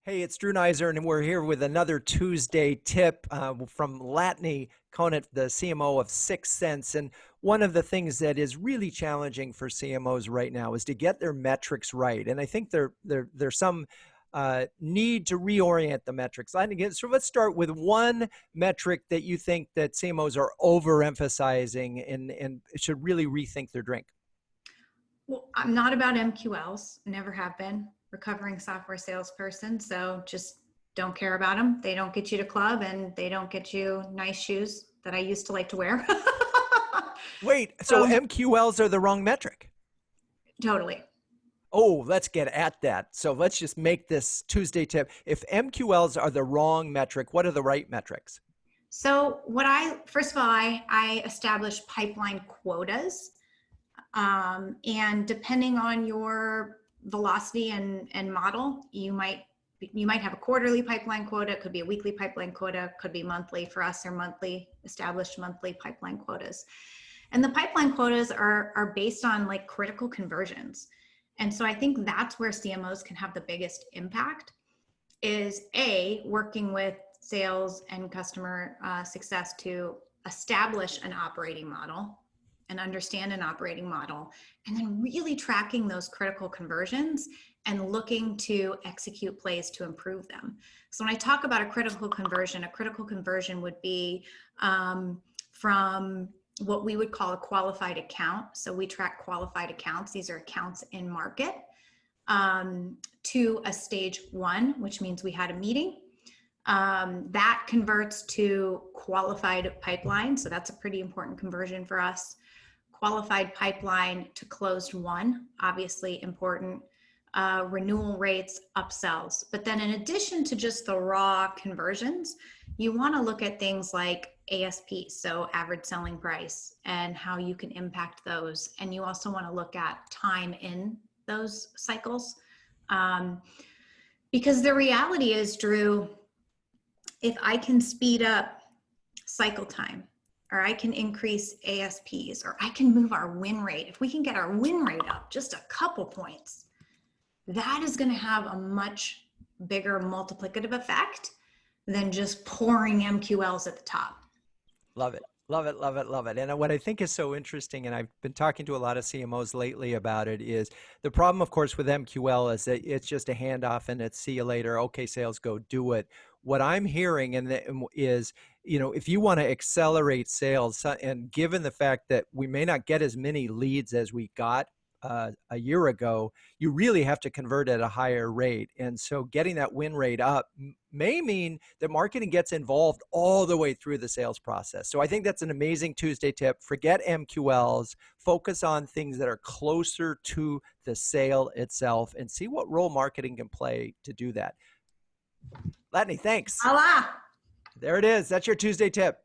Hey, it's Drew Neiser, and we're here with another Tuesday tip from Latané Conant, the CMO of Sixth Sense. And one of the things that is really challenging for CMOs right now is to get their metrics right. And I think there's some need to reorient the metrics. So let's start with one metric that you think that CMOs are overemphasizing and should really rethink their drink. Well, I'm not about MQLs, never have been. Recovering software salesperson, so just don't care about them. They don't get you to club and they don't get you nice shoes that I used to like to wear. Wait, so MQLs are the wrong metric? Totally. Oh, let's get at that. So let's just make this Tuesday tip. If MQLs are the wrong metric, what are the right metrics? So first of all, I establish pipeline quotas. And depending on your velocity and model, you might have a quarterly pipeline quota. It could be a weekly pipeline quota, could be monthly. For us, they're established monthly pipeline quotas. And the pipeline quotas are based on like critical conversions. And so I think that's where CMOs can have the biggest impact, is working with sales and customer success to establish an operating model and understand an operating model, and then really tracking those critical conversions and looking to execute plays to improve them. So when I talk about a critical conversion would be from what we would call a qualified account. So we track qualified accounts. These are accounts in market, to a stage 1, which means we had a meeting. That converts to qualified pipeline. So that's a pretty important conversion for us. Qualified pipeline to closed won, obviously important. Renewal rates, upsells. But then in addition to just the raw conversions, you want to look at things like ASP, so average selling price, and how you can impact those. And you also want to look at time in those cycles. Because the reality is, Drew, if I can speed up cycle time, or I can increase ASPs, or I can move our win rate. If we can get our win rate up just a couple points, that is going to have a much bigger multiplicative effect than just pouring MQLs at the top. Love it. Love it, love it, love it. And what I think is so interesting, and I've been talking to a lot of CMOs lately about it, is the problem, of course, with MQL is that it's just a handoff and it's see you later. Okay, sales, go do it. What I'm hearing is, if you want to accelerate sales, and given the fact that we may not get as many leads as we got a year ago, you really have to convert at a higher rate. And so getting that win rate up may mean that marketing gets involved all the way through the sales process. So I think that's an amazing Tuesday tip. Forget MQLs, focus on things that are closer to the sale itself, and see what role marketing can play to do that. Latané, thanks. Voila. There it is. That's your Tuesday tip.